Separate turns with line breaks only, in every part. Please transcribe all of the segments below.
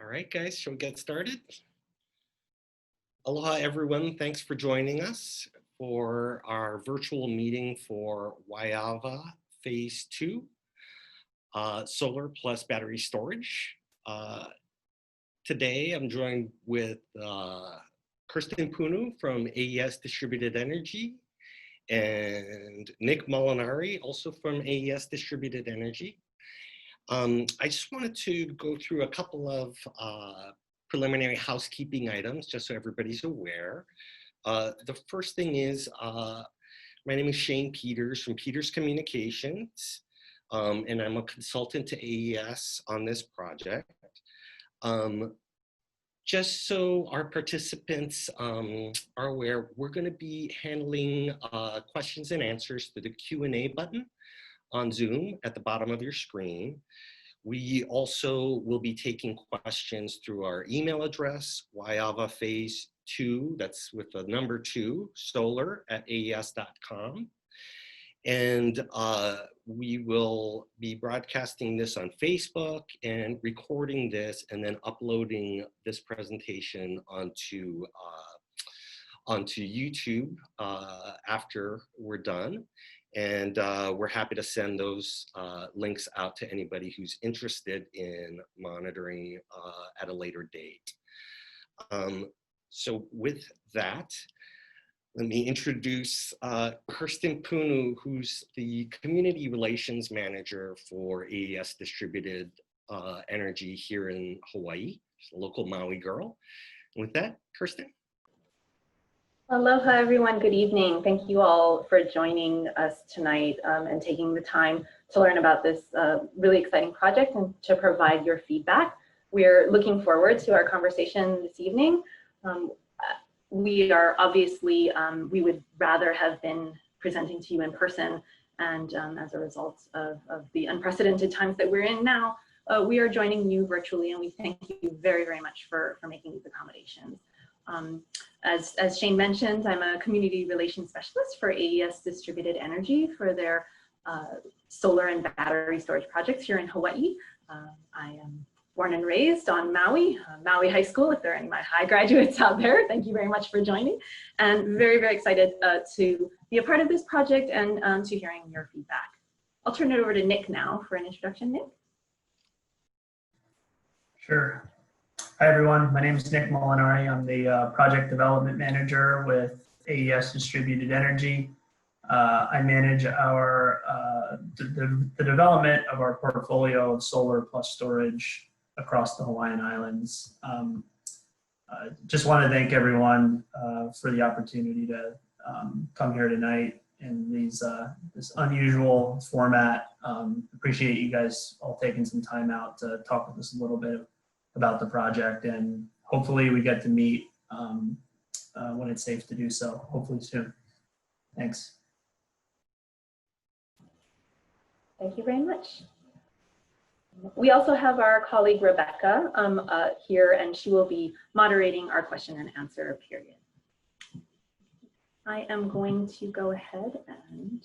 All right, guys, shall we get started? Aloha, everyone. Thanks for joining us for our virtual meeting for Waiawa Phase 2, Solar plus Battery Storage. Today, I'm joined with Kirsten Punu from AES Distributed Energy and Nick Molinari, also from AES Distributed Energy. I just wanted to go through a couple of preliminary housekeeping items, just so everybody's aware. The first thing is, my name is Shane Peters from Peters Communications, and I'm a consultant to AES on this project. Just so our participants are aware, we're going to be handling questions and answers through the Q&A button on Zoom at the bottom of your screen. We also will be taking questions through our email address, Waiawa Phase 2, that's with the number 2, solar@aes.com. And we will be broadcasting this on Facebook and recording this and then uploading this presentation onto YouTube after we're done. And we're happy to send those links out to anybody who's interested in monitoring at a later date. So with that, let me introduce Kirsten Punu, who's the Community Relations Manager for AES Distributed Energy here in Hawaii. She's a local Maui girl. And with that, Kirsten.
Aloha, everyone. Good evening. Thank you all for joining us tonight and taking the time to learn about this really exciting project and to provide your feedback. We're looking forward to our conversation this evening. We are obviously, we would rather have been presenting to you in person, and as a result of the unprecedented times that we're in now, we are joining you virtually, and we thank you very, very much for making these accommodations. As Shane mentioned, I'm a community relations specialist for AES Distributed Energy for their solar and battery storage projects here in Hawaii. I am born and raised on Maui, Maui High School, if there are any of my high graduates out there. Thank you very much for joining, and very, very excited to be a part of this project and to hearing your feedback. I'll turn it over to Nick now for an introduction. Nick?
Sure. Hi, everyone. My name is Nick Molinari. I'm the Project Development Manager with AES Distributed Energy. I manage our the development of our portfolio of solar plus storage across the Hawaiian Islands. Just want to thank everyone for the opportunity to come here tonight in these this unusual format. Appreciate you guys all taking some time out to talk with us a little bit about the project, and hopefully we get to meet when it's safe to do so, hopefully soon. Thanks.
Thank you very much. We also have our colleague Rebecca here, and she will be moderating our question and answer period. I am going to go ahead and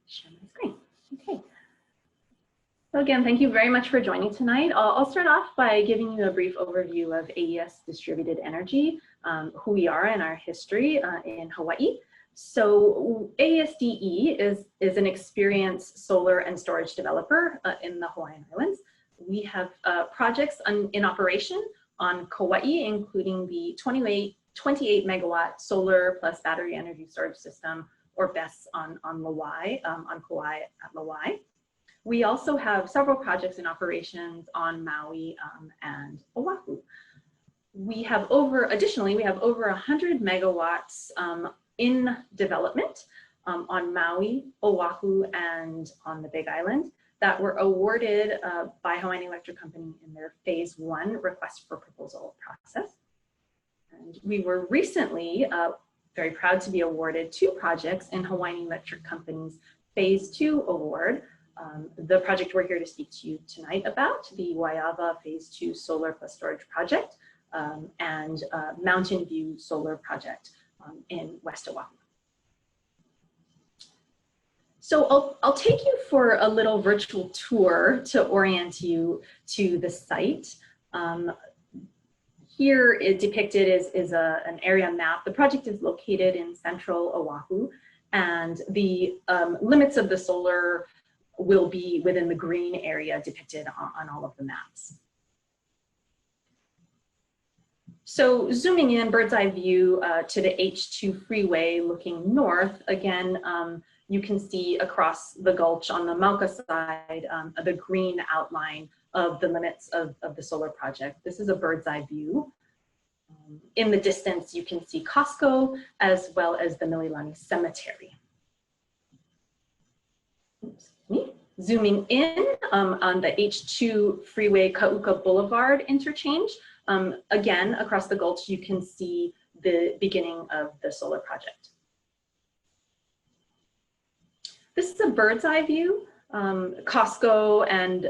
share my screen. Okay. So again, thank you very much for joining tonight. I'll start off by giving you a brief overview of AES Distributed Energy, who we are and our history in Hawaii. So AESDE is an experienced solar and storage developer in the Hawaiian Islands. We have projects in operation on Kauai, including the 28 megawatt solar plus battery energy storage system, or BESS, on Kauai at Lauai. We also have several projects in operations on Maui and Oahu. Additionally, we have over 100 megawatts in development on Maui, Oahu, and on the Big Island that were awarded by Hawaiian Electric Company in their Phase 1 request for proposal process. And we were recently very proud to be awarded 2 projects in Hawaiian Electric Company's Phase 2 award. The project we're here to speak to you tonight about, the Waiawa Phase 2 Solar plus Storage Project, and Mountain View Solar Project in West Oahu. So I'll take you for a little virtual tour to orient you to the site. Here it depicted is an area map. The project is located in central Oahu, and the limits of the solar will be within the green area depicted on all of the maps. So zooming in, bird's eye view to the H2 freeway looking north, again, you can see across the gulch on the Mauka side, the green outline of the limits of the solar project. This is a bird's eye view. In the distance, you can see Costco as well as the Mililani Cemetery. Zooming in on the H2 freeway Kauka Boulevard interchange, again, across the gulch, you can see the beginning of the solar project. This is a bird's eye view. Costco and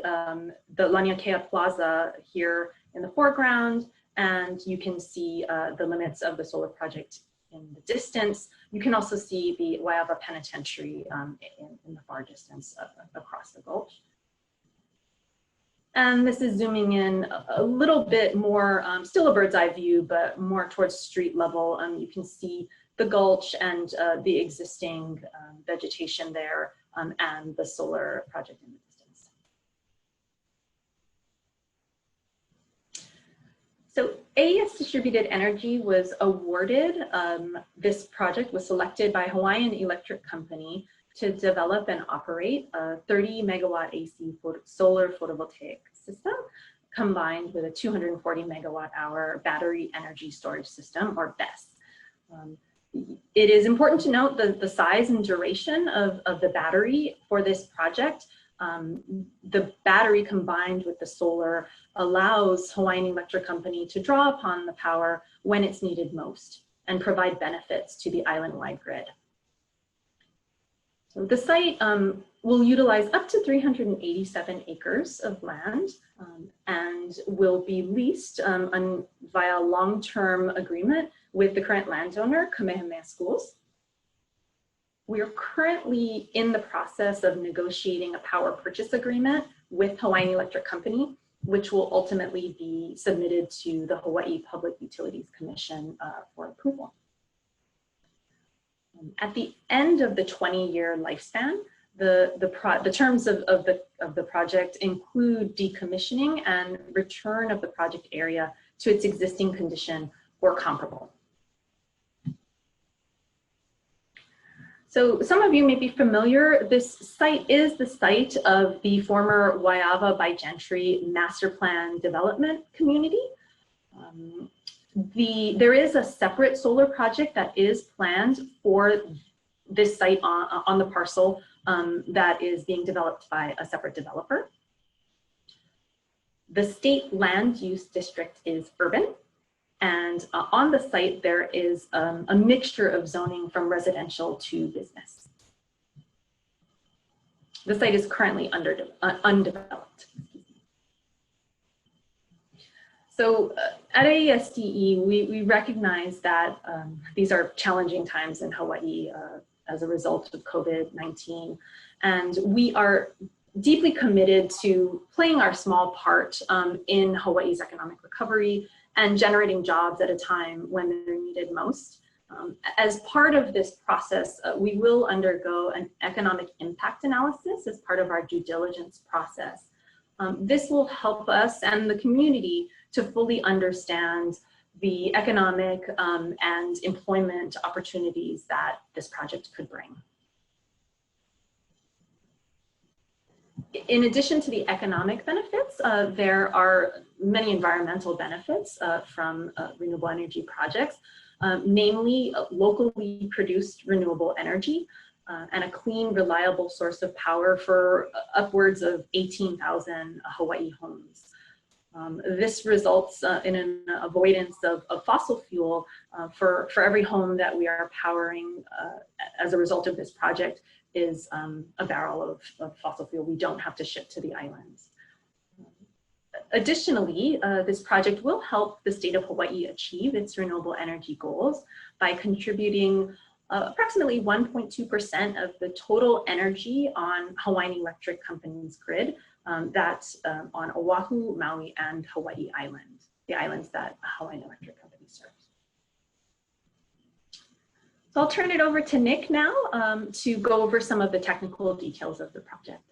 the Laniakea Plaza here in the foreground, and you can see the limits of the solar project in the distance. You can also see the Waiawa Penitentiary in the far distance across the gulch. And this is zooming in a little bit more, still a bird's eye view, but more towards street level. You can see the gulch and the existing vegetation there and the solar project in the distance. So AES Distributed Energy was awarded, this project was selected by Hawaiian Electric Company to develop and operate a 30 megawatt AC solar photovoltaic system combined with a 240 megawatt hour battery energy storage system, or BESS. It is important to note the size and duration of the battery for this project. The battery combined with the solar allows Hawaiian Electric Company to draw upon the power when it's needed most and provide benefits to the island-wide grid. So the site will utilize up to 387 acres of land and will be leased via long-term agreement with the current landowner, Kamehameha Schools. We are currently in the process of negotiating a power purchase agreement with Hawaiian Electric Company, which will ultimately be submitted to the Hawaii Public Utilities Commission for approval. At the end of the 20-year lifespan, the terms of the project include decommissioning and return of the project area to its existing condition or comparable. So some of you may be familiar, this site is the site of the former Waiawa by Gentry Master Plan Development Community. There is a separate solar project that is planned for this site on the parcel that is being developed by a separate developer. The state land use district is urban, and on the site there is a mixture of zoning from residential to business. The site is currently undeveloped. So at AESDE, we recognize that these are challenging times in Hawaii as a result of COVID-19, and we are deeply committed to playing our small part in Hawaii's economic recovery and generating jobs at a time when they're needed most. As part of this process, we will undergo an economic impact analysis as part of our due diligence process. This will help us and the community to fully understand the economic and employment opportunities that this project could bring. In addition to the economic benefits, there are many environmental benefits from renewable energy projects, namely locally produced renewable energy and a clean, reliable source of power for upwards of 18,000 Hawaii homes. This results in an avoidance of fossil fuel for every home that we are powering as a result of this project is a barrel of fossil fuel we don't have to ship to the islands. Additionally, this project will help the state of Hawaii achieve its renewable energy goals by contributing approximately 1.2% of the total energy on Hawaiian Electric Company's grid. That's on Oahu, Maui, and Hawaii Island, the islands that Hawaiian Electric Company serves. So I'll turn it over to Nick now to go over some of the technical details of the project.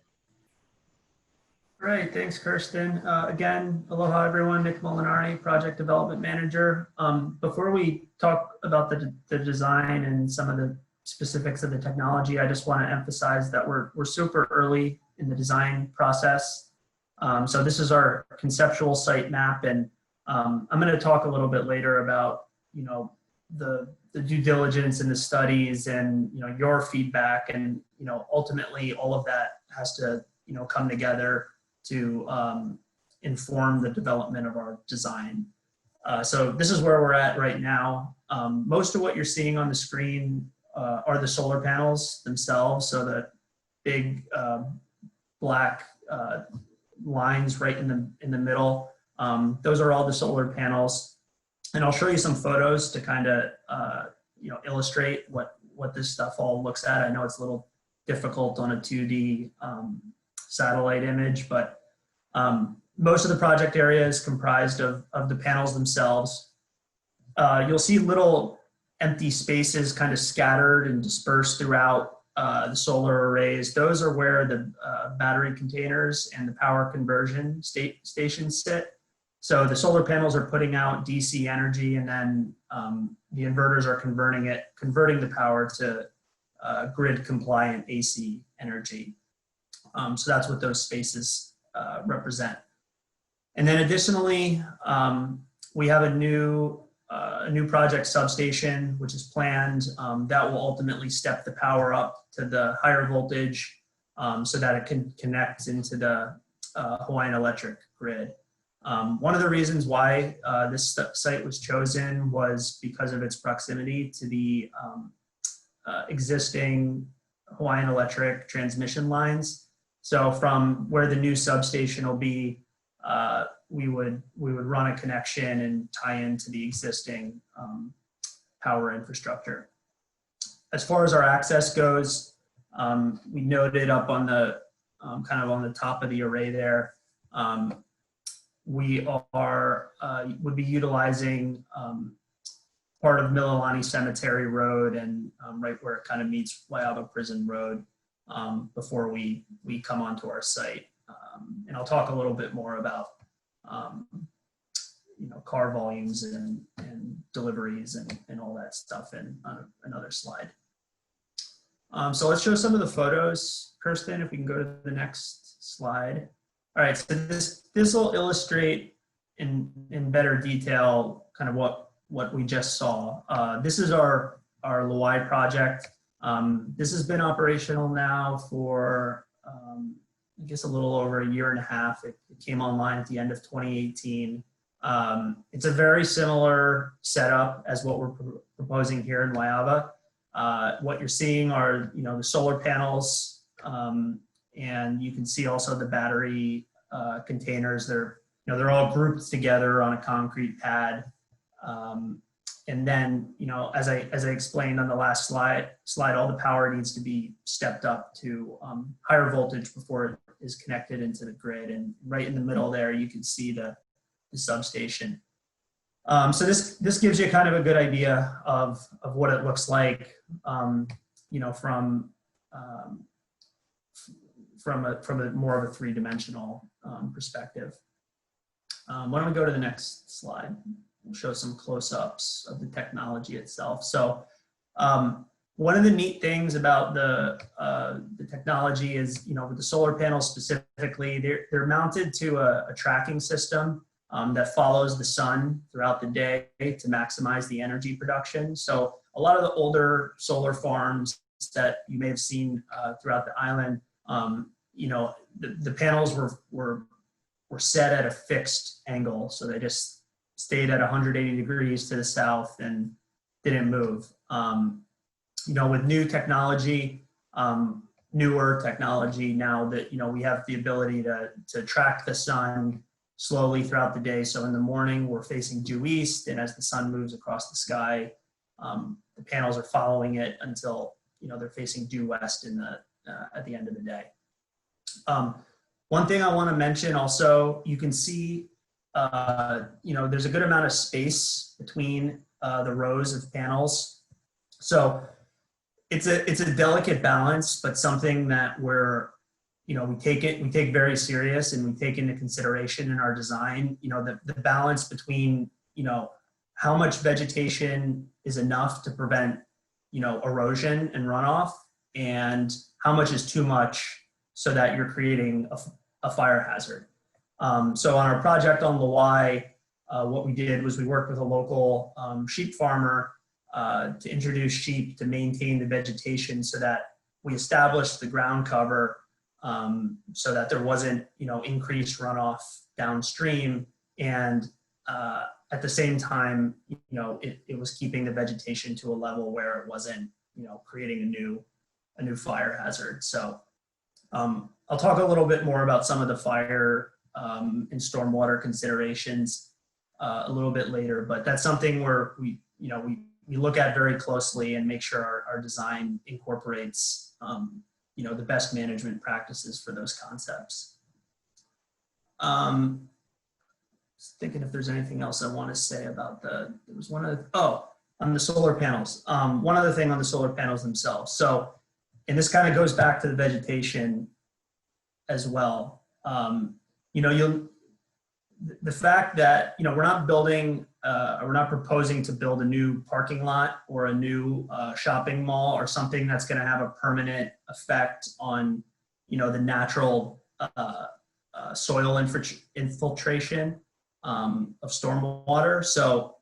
Great, thanks, Kirsten. Again, aloha everyone, Nick Molinari, Project Development Manager. Before we talk about the design and some of the specifics of the technology, I just want to emphasize that we're super early in the design process. So this is our conceptual site map, and I'm going to talk a little bit later about, you know, the due diligence and the studies and, you know, your feedback, and, you know, ultimately all of that has to, you know, come together to inform the development of our design. So this is where we're at right now. Most of what you're seeing on the screen are the solar panels themselves. So the big black lines right in the middle, those are all the solar panels. And I'll show you some photos to kind of you know, illustrate what this stuff all looks at. I know it's a little difficult on a 2D satellite image, but most of the project area is comprised of the panels themselves. You'll see little empty spaces kind of scattered and dispersed throughout the solar arrays. Those are where the battery containers and the power conversion stations sit. So the solar panels are putting out DC energy, and then the inverters are converting the power to grid compliant AC energy. So that's what those spaces represent. And then additionally, we have a new project substation, which is planned, that will ultimately step the power up to the higher voltage so that it can connect into the Hawaiian Electric grid. One of the reasons why this site was chosen was because of its proximity to the existing Hawaiian Electric transmission lines. So from where the new substation will be, we would run a connection and tie into the existing power infrastructure. As far as our access goes, we noted up on the kind of on the top of the array there, we would be utilizing part of Mililani Cemetery Road and right where it kind of meets Waiawa Prison Road before we come onto our site. And I'll talk a little bit more about you know, car volumes and deliveries and all that stuff in another slide. So let's show some of the photos. Kirsten, if we can go to the next slide. All right, so this will illustrate in better detail kind of what we just saw. This is our Lauai project. This has been operational now for I guess a little over a year and a half. It came online at the end of 2018. It's a very similar setup as what we're proposing here in Waiawa. What you're seeing are, you know, the solar panels, and you can see also the battery containers. They're all grouped together on a concrete pad. And then, you know, as I explained on the last slide, all the power needs to be stepped up to higher voltage before it is connected into the grid. And right in the middle there, you can see the substation. So this gives you kind of a good idea of what it looks like, you know, from a more of a three-dimensional perspective. Why don't we go to the next slide? We'll show some close-ups of the technology itself. So one of the neat things about the technology is, you know, with the solar panels specifically, they're mounted to a tracking system that follows the sun throughout the day to maximize the energy production. So a lot of the older solar farms that you may have seen throughout the island, you know, the panels were set at a fixed angle. So they just stayed at 180 degrees to the south and didn't move. You know, with new technology, newer technology now that, you know, we have the ability to track the sun slowly throughout the day. So in the morning, we're facing due east, and as the sun moves across the sky, the panels are following it until, they're facing due west at the end of the day. One thing I want to mention also, you can see, there's a good amount of space between the rows of panels. So it's a delicate balance, but something that we take very serious, and we take into consideration in our design, the balance between, how much vegetation is enough to prevent, erosion and runoff, and how much is too much so that you're creating a fire hazard. So on our project on Waiawa, what we did was we worked with a local sheep farmer to introduce sheep to maintain the vegetation, so that we established the ground cover so that there wasn't, increased runoff downstream, and at the same time, it was keeping the vegetation to a level where it wasn't, creating a new fire hazard. So I'll talk a little bit more about some of the fire and stormwater considerations a little bit later, but that's something where we look at very closely and make sure our design incorporates, the best management practices for those concepts. Just thinking if there's anything else I want to say about on the solar panels. One other thing on the solar panels themselves. So, and this kind of goes back to the vegetation as well. The fact that, we're not building, we're not proposing to build a new parking lot or a new shopping mall or something that's going to have a permanent effect on, the natural soil infiltration of stormwater. So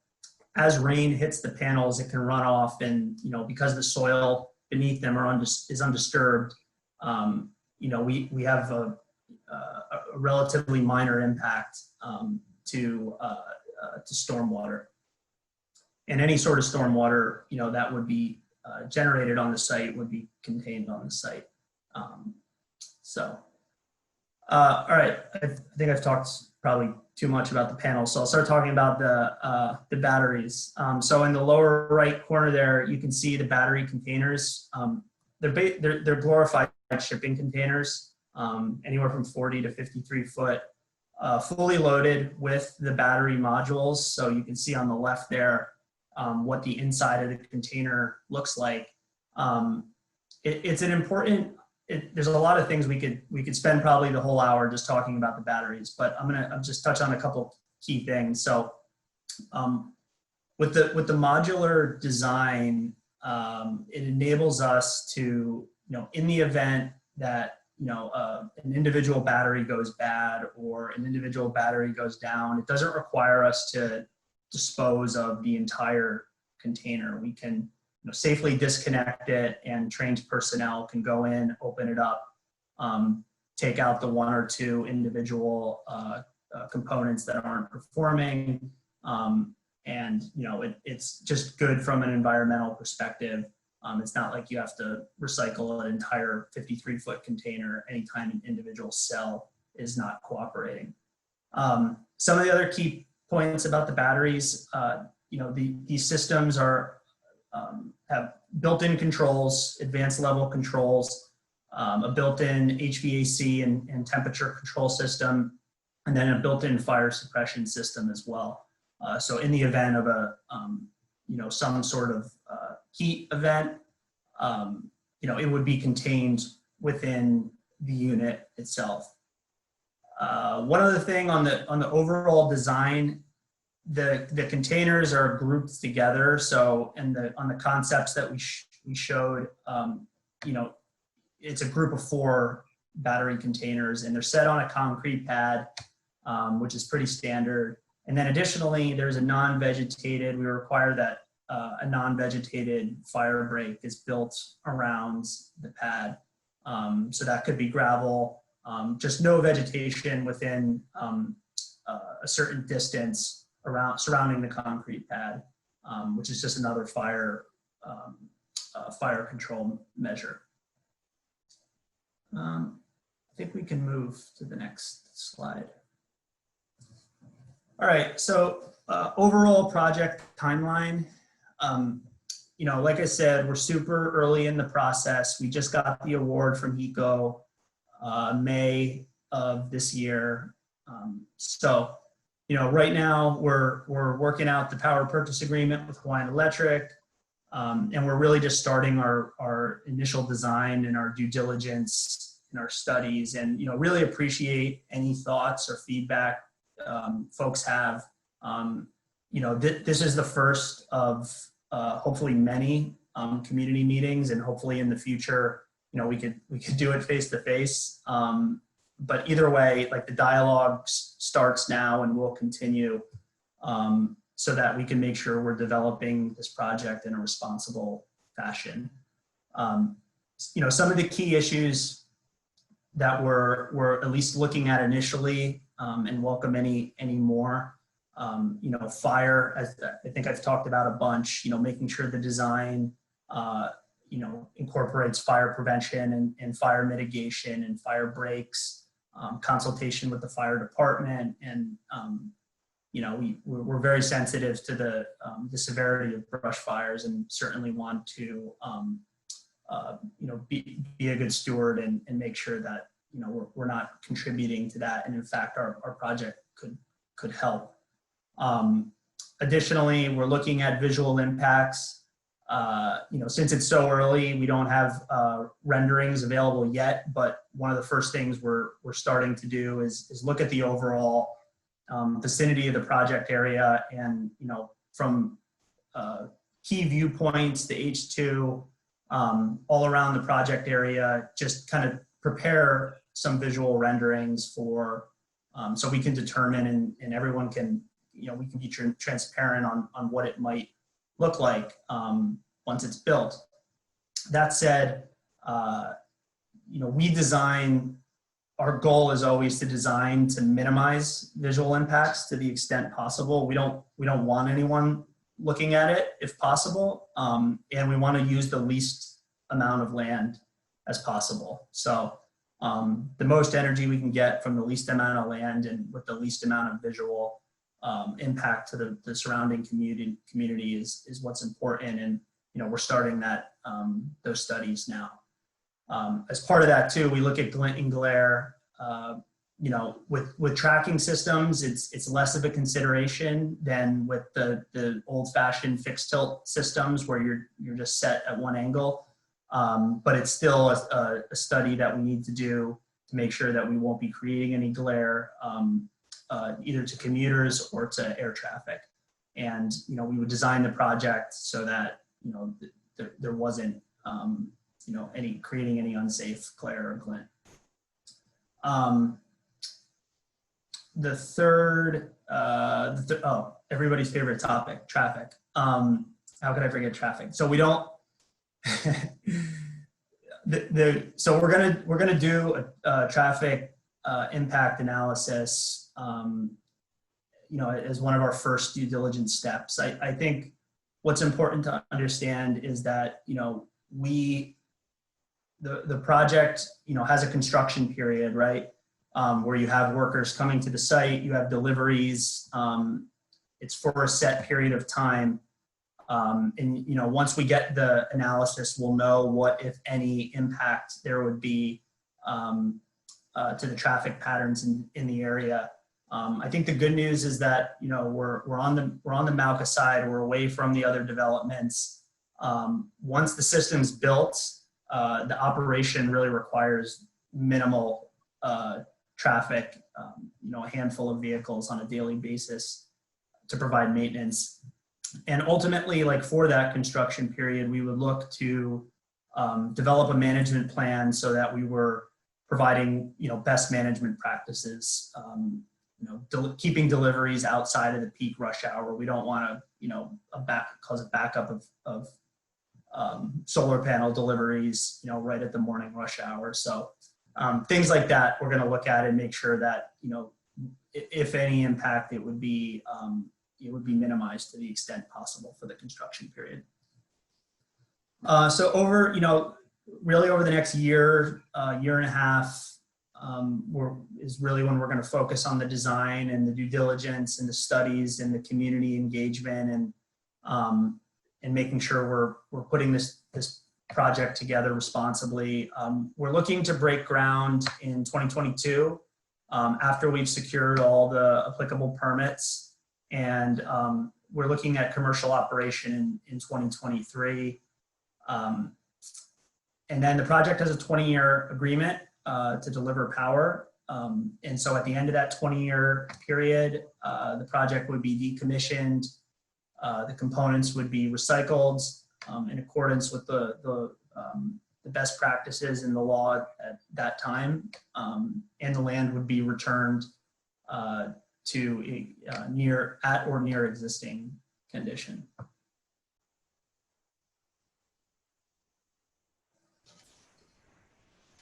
as rain hits the panels, it can run off, and, because the soil beneath them is undisturbed, we have a relatively minor impact to stormwater, and any sort of stormwater that would be generated on the site would be contained on the site. All right, I think I've talked probably too much about the panels, so I'll start talking about the batteries. So in the lower right corner there, you can see the battery containers. They're glorified shipping containers, anywhere from 40 to 53 foot, fully loaded with the battery modules. So you can see on the left there what the inside of the container looks like. It's an important. There's a lot of things we could spend probably the whole hour just talking about the batteries, but I'm just touch on a couple key things. So with the modular design, it enables us to, in the event that an individual battery goes bad or an individual battery goes down, it doesn't require us to dispose of the entire container. We can safely disconnect it, and trained personnel can go in, open it up, take out the one or two individual components that aren't performing, and it's just good from an environmental perspective. It's not like you have to recycle an entire 53-foot container anytime an individual cell is not cooperating. Some of the other key points about the batteries, these systems have built-in controls, advanced level controls, a built-in HVAC and temperature control system, and then a built-in fire suppression system as well. So in the event of some sort of heat event, it would be contained within the unit itself. One other thing on the overall design, the containers are grouped together. So on the concepts that we showed, it's a group of 4 battery containers, and they're set on a concrete pad, which is pretty standard. And then additionally, there's a non-vegetated. We require that a non-vegetated fire break is built around the pad. So that could be gravel, just no vegetation within a certain distance surrounding the concrete pad, which is just another fire control measure. I think we can move to the next slide. All right, so overall project timeline. you know, like I said, we're super early in the process. We just got the award from HECO May of this year. So, you know, right now we're working out the power purchase agreement with Hawaiian Electric, and we're really just starting our initial design and our due diligence and our studies, and, you know, really appreciate any thoughts or feedback folks have. You know, this is the first of hopefully many community meetings, and hopefully in the future, you know, we could do it face to face. But either way, like, the dialogue starts now and will continue, so that we can make sure we're developing this project in a responsible fashion. You know, some of the key issues that we're at least looking at initially, and welcome any more. You know, fire, as I think I've talked about a bunch, you know, making sure the design, you know, incorporates fire prevention and fire mitigation and fire breaks, consultation with the fire department. And, you know, we're very sensitive to the severity of brush fires, and certainly want to, you know, be a good steward and make sure that, you know, we're not contributing to that. And in fact, our project could help. Additionally, we're looking at visual impacts. You know, since it's so early, we don't have renderings available yet, but one of the first things we're starting to do is look at the overall vicinity of the project area, and, you know, from key viewpoints, the H2, all around the project area, just kind of prepare some visual renderings for, so we can determine, and everyone can, you know, we can be transparent on what it might look like once it's built. That said, you know, our goal is always to design to minimize visual impacts to the extent possible. We don't want anyone looking at it if possible, and we want to use the least amount of land as possible. So the most energy we can get from the least amount of land and with the least amount of visual impact to the surrounding community is what's important. And, you know, we're starting those studies now. As part of that too, we look at glint and glare. You know, with tracking systems, it's less of a consideration than with the old-fashioned fixed tilt systems where you're just set at one angle. But it's still a study that we need to do to make sure that we won't be creating any glare, either to commuters or to air traffic. And, you know, we would design the project so that, you know, there wasn't, you know, creating any unsafe glare or glint. The third, everybody's favorite topic, traffic. How could I forget traffic? So we don't, so we're gonna do a traffic impact analysis, you know, as one of our first due diligence steps. I think what's important to understand is that, you know, the project, you know, has a construction period, right? Where you have workers coming to the site, you have deliveries, it's for a set period of time. And, you know, once we get the analysis, we'll know what, if any, impact there would be to the traffic patterns in the area. I think the good news is that, you know, we're on the Mauka side, we're away from the other developments. Once the system's built, the operation really requires minimal traffic, you know, a handful of vehicles on a daily basis to provide maintenance. And ultimately, like, for that construction period, we would look to develop a management plan so that we were providing, you know, best management practices, you know, keeping deliveries outside of the peak rush hour. We don't want to, you know, cause a backup of solar panel deliveries, you know, right at the morning rush hour. So things like that, we're going to look at and make sure that, you know, if any impact, it would be minimized to the extent possible for the construction period. So over, you know, really over the next year, year and a half, is really when we're going to focus on the design and the due diligence and the studies and the community engagement. And, and making sure we're putting this project together responsibly. We're looking to break ground in 2022 after we've secured all the applicable permits, and we're looking at commercial operation in 2023. And then the project has a 20-year agreement to deliver power. And so at the end of that 20-year period, the project would be decommissioned. The components would be recycled in accordance with the best practices in the law at that time. And the land would be returned to at or near existing condition.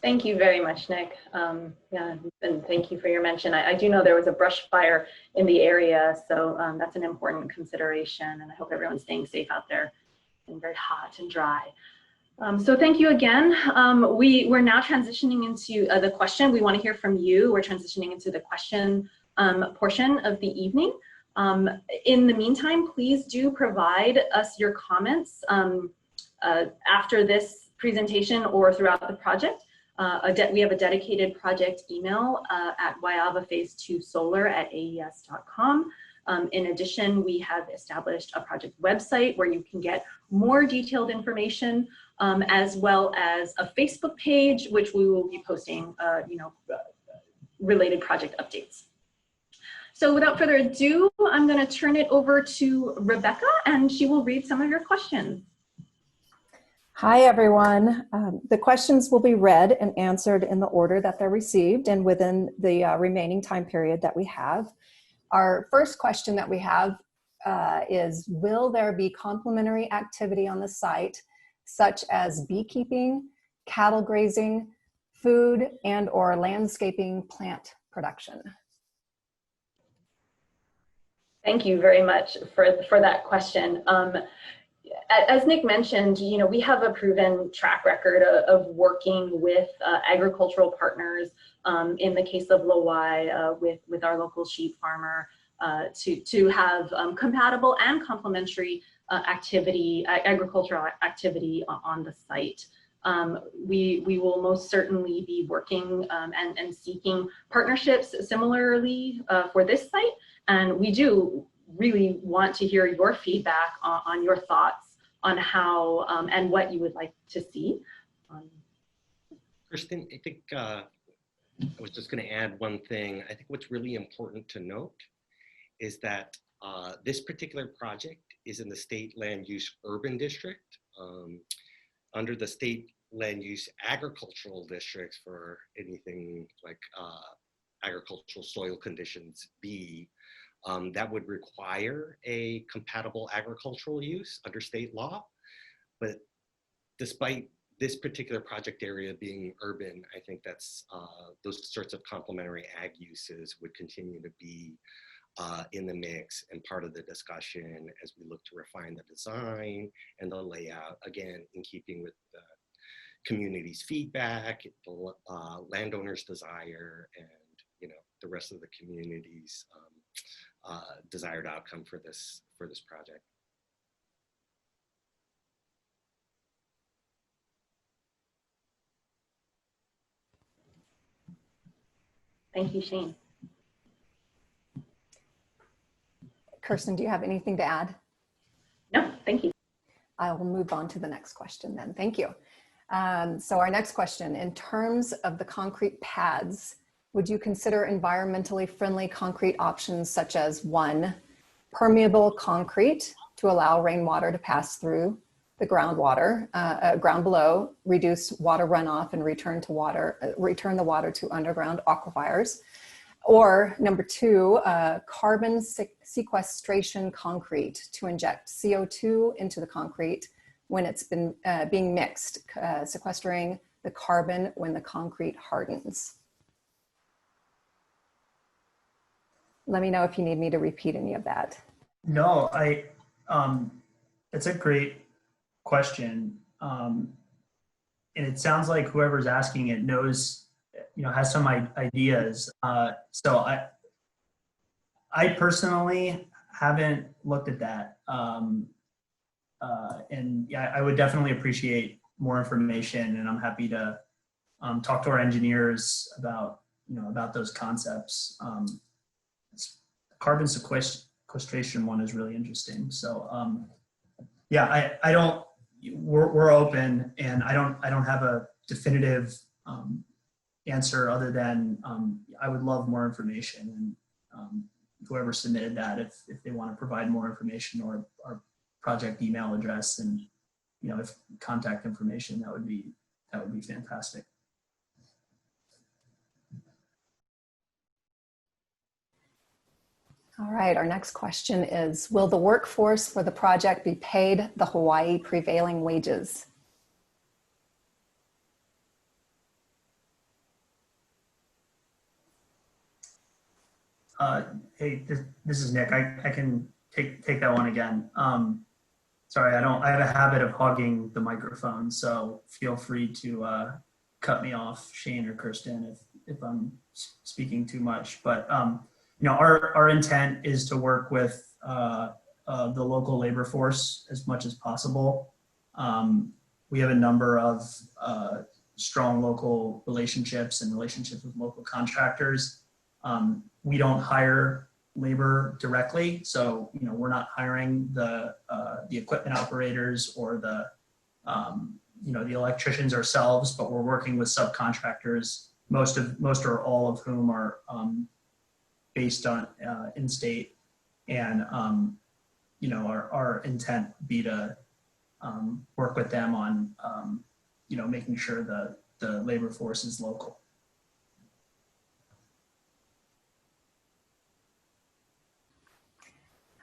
Thank you very much, Nick. Yeah, and thank you for your mention. I do know there was a brush fire in the area, so that's an important consideration, and I hope everyone's staying safe out there and very hot and dry. So thank you again. We're now transitioning into the question. We want to hear from you. We're transitioning into the question portion of the evening. In the meantime, please do provide us your comments after this presentation or throughout the project. We have a dedicated project email at Waiawa Phase 2 solar@aes.com. In addition, we have established a project website where you can get more detailed information, as well as a Facebook page, which we will be posting, related project updates. So without further ado, I'm going to turn it over to Rebecca, and she will read some of your questions.
Hi, everyone. The questions will be read and answered in the order that they're received and within the remaining time period that we have. Our first question that we have is, will there be complementary activity on the site, such as beekeeping, cattle grazing, food, and or landscaping plant production?
Thank you very much for that question. As Nick mentioned, we have a proven track record of working with agricultural partners, in the case of Lowai, with our local sheep farmer, to have compatible and complementary agricultural activity on the site. We will most certainly be working and seeking partnerships similarly for this site, and we do really want to hear your feedback on your thoughts on how and what you would like to see.
Kristen, I think I was just going to add one thing. I think what's really important to note is that this particular project is in the state land use urban district. Under the state land use agricultural districts, for anything like agricultural soil conditions B, that would require a compatible agricultural use under state law. But despite this particular project area being urban, I think that's those sorts of complementary ag uses would continue to be in the mix and part of the discussion as we look to refine the design and the layout, again, in keeping with the community's feedback, the landowner's desire, and the rest of the community's desired outcome for this project.
Thank you, Shane.
Kirsten, do you have anything to add?
No, thank you.
I will move on to the next question then. Thank you. So our next question, in terms of the concrete pads, would you consider environmentally friendly concrete options such as 1, permeable concrete to allow rainwater to pass through the groundwater, ground below, reduce water runoff and return the water to underground aquifers? Or number 2, carbon sequestration concrete to inject CO2 into the concrete when it's been being mixed, sequestering the carbon when the concrete hardens. Let me know if you need me to repeat any of that.
No, it's a great question. And it sounds like whoever's asking it knows, has some ideas. So I personally haven't looked at that. And yeah, I would definitely appreciate more information, and I'm happy to talk to our engineers about, about those concepts. Carbon sequestration one is really interesting. So yeah, I don't, we're open, and I don't have a definitive answer other than I would love more information, and whoever submitted that, if they want to provide more information or our project email address and, if contact information, that would be fantastic.
All right, our next question is, will the workforce for the project be paid the Hawaii prevailing wages?
Hey, this is Nick. I can take that one again. Sorry, I have a habit of hogging the microphone, so feel free to cut me off, Shane or Kirsten, if I'm speaking too much. But our intent is to work with the local labor force as much as possible. We have a number of strong local relationships and relationships with local contractors. We don't hire labor directly, so we're not hiring the equipment operators or the electricians ourselves, but we're working with subcontractors. Most or all of whom are based on in state, and our intent would be to work with them on making sure the labor force is local.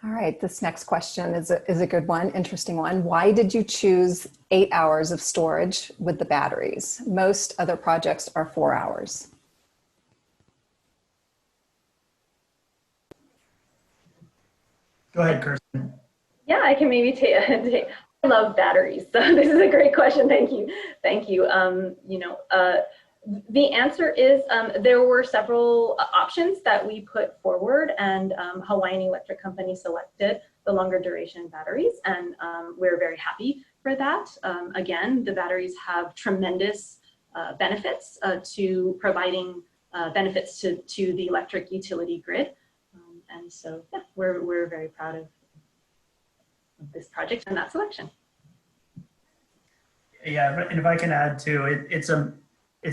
All right, this next question is a good one, interesting one. Why did you choose 8 hours of storage with the batteries? Most other projects are 4 hours.
Go ahead, Kirsten.
Yeah, I can maybe take. I love batteries, so this is a great question. Thank you. The answer is there were several options that we put forward, and Hawai'i Electric Company selected the longer duration batteries, and we're very happy for that. Again, the batteries have tremendous benefits to providing benefits to the electric utility grid, and so yeah, we're very proud of this project and that selection.
Yeah, and if I can add too, it's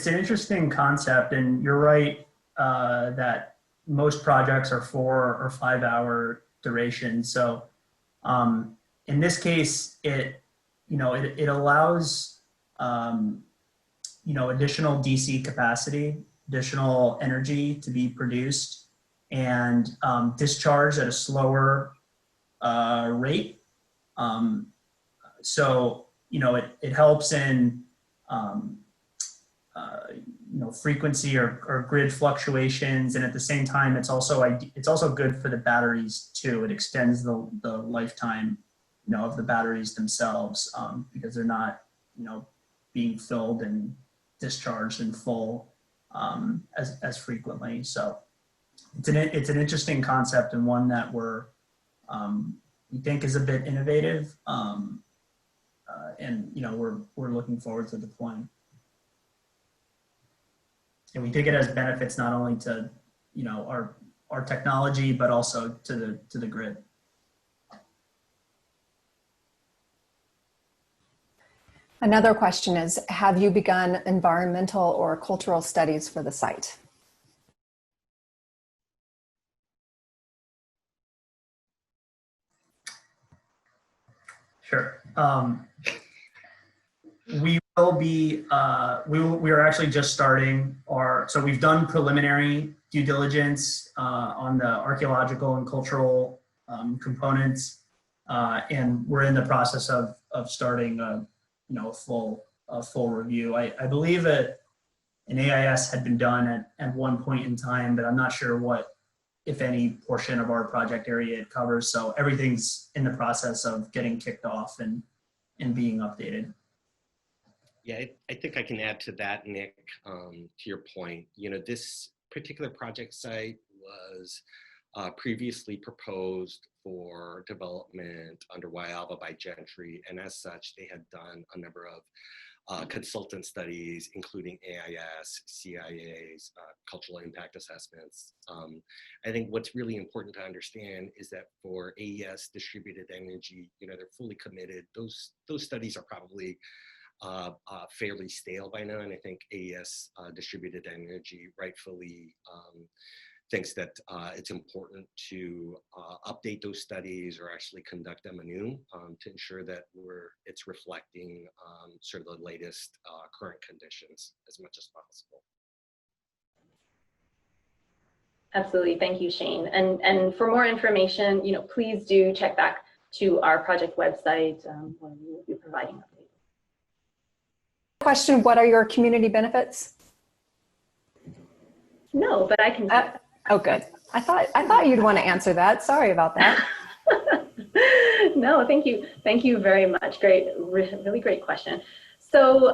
an interesting concept, and you're right that most projects are 4 or 5 hour duration. So in this case, it allows additional DC capacity, additional energy to be produced and discharged at a slower rate. So it helps in frequency or grid fluctuations, and at the same time, it's also good for the batteries too. It extends the lifetime, of the batteries themselves, because they're not, being filled and discharged in full as frequently. So it's an interesting concept, and one that we think is a bit innovative, and we're looking forward to deploying. And we think it has benefits not only to our technology, but also to the grid.
Another question is, have you begun environmental or cultural studies for the site?
Sure. We will be, we are actually just starting so we've done preliminary due diligence on the archaeological and cultural components, and we're in the process of starting a full review. I believe that an AIS had been done at one point in time, but I'm not sure what, if any, portion of our project area it covers. So everything's in the process of getting kicked off and being updated.
Yeah, I think I can add to that, Nick, to your point. This particular project site was previously proposed for development under Waiawa by Gentry, and as such, they had done a number of consultant studies, including AIS, CIAs, cultural impact assessments. I think what's really important to understand is that for AES distributed energy, they're fully committed. Those studies are probably fairly stale by now, and I think AES distributed energy rightfully thinks that it's important to update those studies or actually conduct them anew to ensure that it's reflecting sort of the latest current conditions as much as possible.
Absolutely, thank you, Shane. And for more information, please do check back to our project website where we will be providing updates.
Question: what are your community benefits?
No, but I can.
Oh, good. I thought you'd want to answer that. Sorry about that.
No, thank you. Thank you very much. Great, really great question. So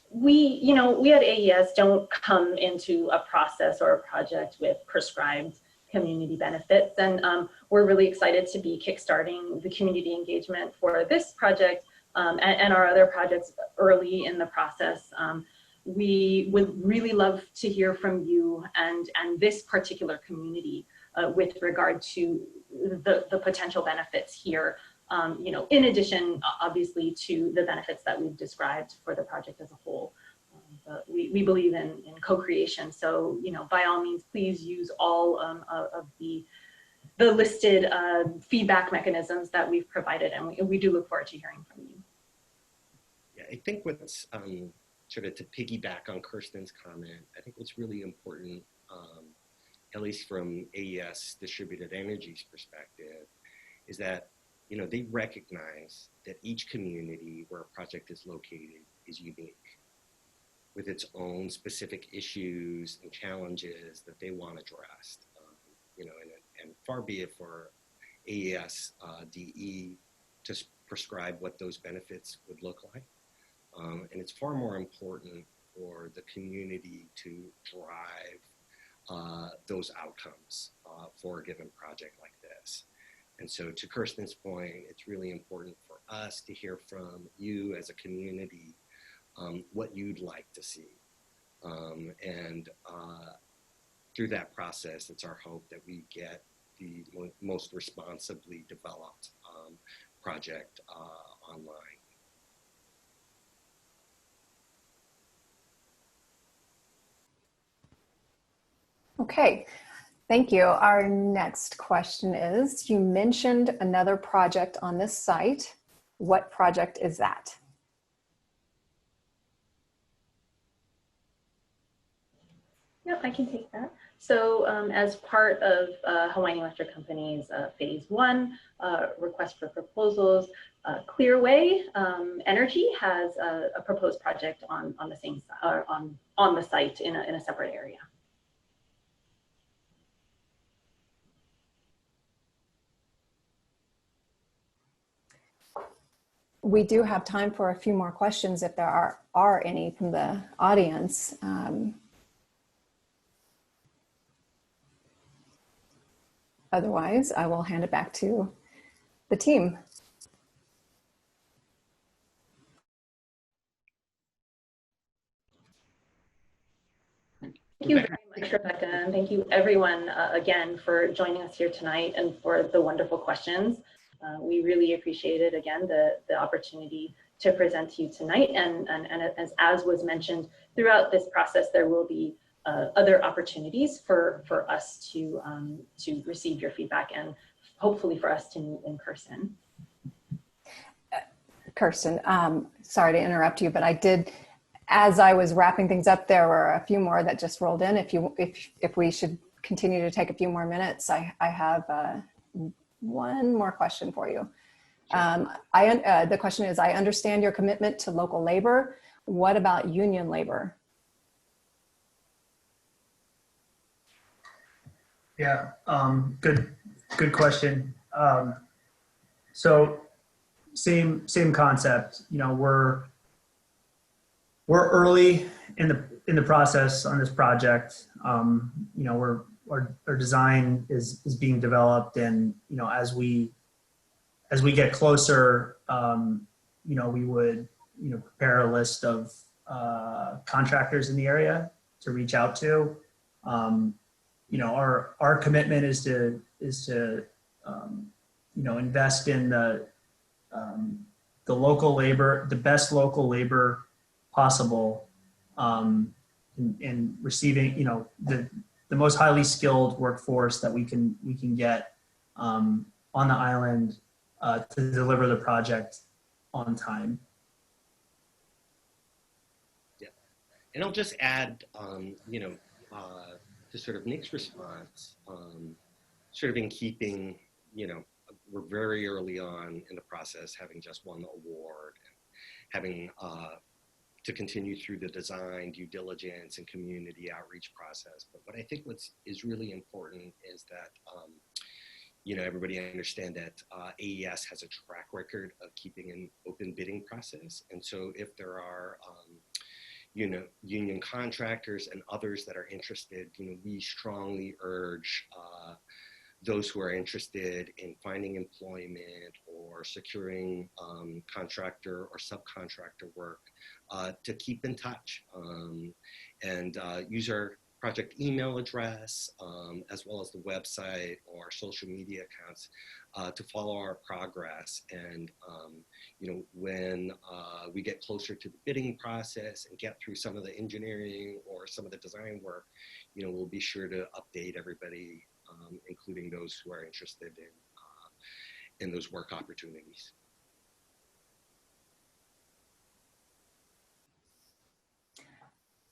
we at AES don't come into a process or a project with prescribed community benefits. And we're really excited to be kickstarting the community engagement for this project and our other projects early in the process. We would really love to hear from you and this particular community with regard to the potential benefits here, in addition, obviously, to the benefits that we've described for the project as a whole. But we believe in co-creation. So, by all means, please use all of the listed feedback mechanisms that we've provided. And we do look forward to hearing from you.
Yeah, I think what's sort of to piggyback on Kirsten's comment, I think what's really important, at least from AES Distributed Energy's perspective, is that they recognize that each community where a project is located is unique, with its own specific issues and challenges that they want addressed. And far be it for AES DE to prescribe what those benefits would look like. And it's far more important for the community to drive those outcomes for a given project like this. And so to Kirsten's point, it's really important for us to hear from you as a community what you'd like to see. And through that process, it's our hope that we get the most responsibly developed project online.
Okay, thank you. Our next question is, you mentioned another project on this site. What project is that?
Yep, I can take that. So as part of Hawai'i Electric Company's phase 1 request for proposals, Clearway Energy has a proposed project on the same on the site in a separate area.
We do have time for a few more questions if there are any from the audience. Otherwise, I will hand it back to the team.
Thank you very much, Rebecca, and thank you everyone again for joining us here tonight and for the wonderful questions. We really appreciated, again, the opportunity to present to you tonight. And as was mentioned, throughout this process, there will be other opportunities for us to receive your feedback and hopefully for us to meet in person.
Kirsten, sorry to interrupt you, but I did, as I was wrapping things up, there were a few more that just rolled in. If we should continue to take a few more minutes, I have one more question for you. The question is, I understand your commitment to local labor. What about union labor?
Yeah, good question. So same concept. We're early in the process on this project. We're our design is being developed, and as we get closer, we would prepare a list of contractors in the area to reach out to. Our commitment is to invest in the local labor, the best local labor possible, and receiving the most highly skilled workforce that we can get on the island to deliver the project on time.
Yeah, and I'll just add, to sort of Nick's response, sort of in keeping, we're very early on in the process, having just won the award, and having to continue through the design, due diligence, and community outreach process. But what I think is really important is that, everybody understand that AES has a track record of keeping an open bidding process. And so if there are, union contractors and others that are interested, we strongly urge those who are interested in finding employment or securing contractor or subcontractor work to keep in touch and use our project email address as well as the website or social media accounts to follow our progress. And when we get closer to the bidding process and get through some of the engineering or some of the design work, we'll be sure to update everybody, including those who are interested in those work opportunities.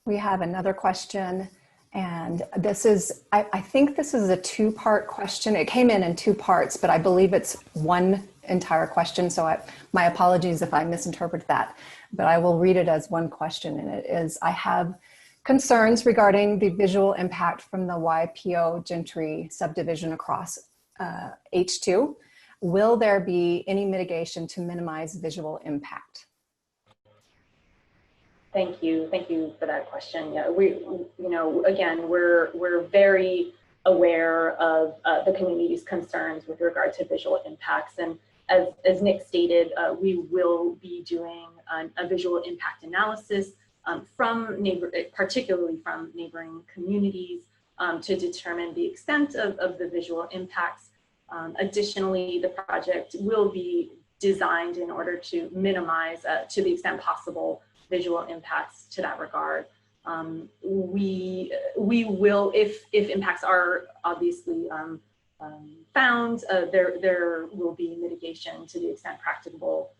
We have another question, and this is, I think this is a two-part question. It came in two parts, but I believe it's one entire question. So my apologies if I misinterpret that, but I will read it as one question. And it is, I have concerns regarding the visual impact from the YPO Gentry subdivision across H2. Will there be any mitigation to minimize visual impact?
Thank you for that question. Yeah, again, we're very aware of the community's concerns with regard to visual impacts, and as Nick stated, we will be doing a visual impact analysis particularly from neighboring communities to determine the extent of the visual impacts. Additionally, the project will be designed in order to minimize, to the extent possible, visual impacts to that regard. We will, if impacts are obviously found, there will be mitigation to the extent practicable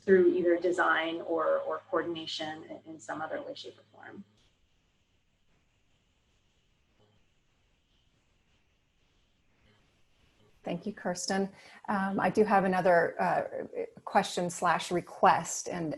through either design or coordination in some other way, shape, or form.
Thank you, Kirsten. I do have another question / request, and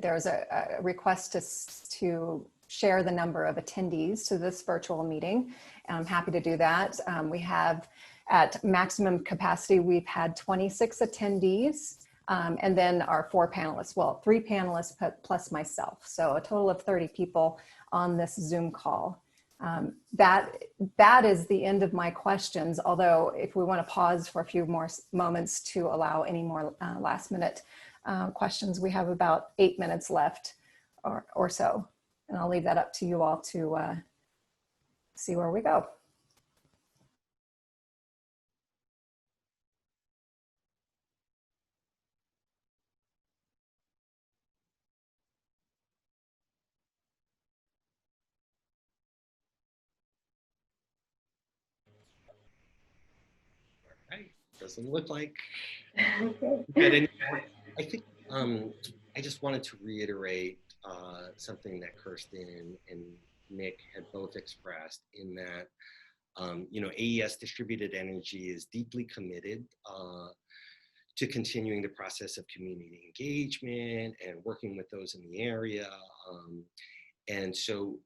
there's a request to share the number of attendees to this virtual meeting. And I'm happy to do that. We have, at maximum capacity, we've had 26 attendees, and then our 4 panelists, well, 3 panelists plus myself. So a total of 30 people on this Zoom call. That is the end of my questions, although if we want to pause for a few more moments to allow any more last minute questions, we have about 8 minutes left or so, and I'll leave that up to you all to see where we go.
Doesn't look like.
Okay.
I think I just wanted to reiterate something that Kirsten and Nick had both expressed, in that AES Distributed Energy is deeply committed to continuing the process of community engagement and working with those in the area. And so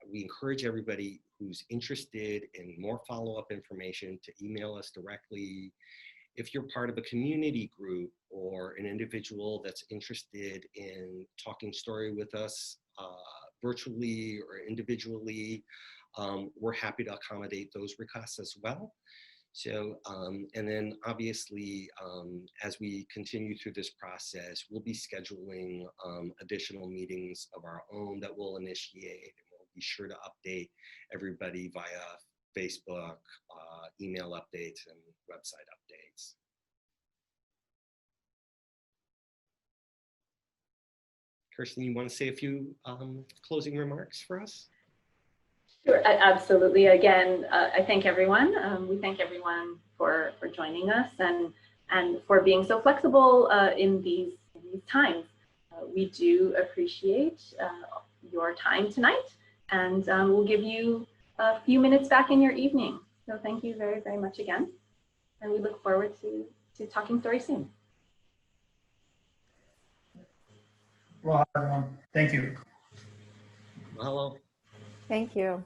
we encourage everybody who's interested in more follow-up information to email us directly. If you're part of a community group or an individual that's interested in talking story with us virtually or individually, we're happy to accommodate those requests as well. So, and then obviously, as we continue through this process, we'll be scheduling additional meetings of our own that we'll initiate, and we'll be sure to update everybody via Facebook, email updates, and website updates. Kirsten, you want to say a few closing remarks for us?
Sure, absolutely. Again, I thank everyone. We thank everyone for joining us and for being so flexible in these times. We do appreciate your time tonight, and we'll give you a few minutes back in your evening. So thank you very, very much again. And we look forward to talking story soon.
Well, everyone, thank you.
Hello.
Thank you.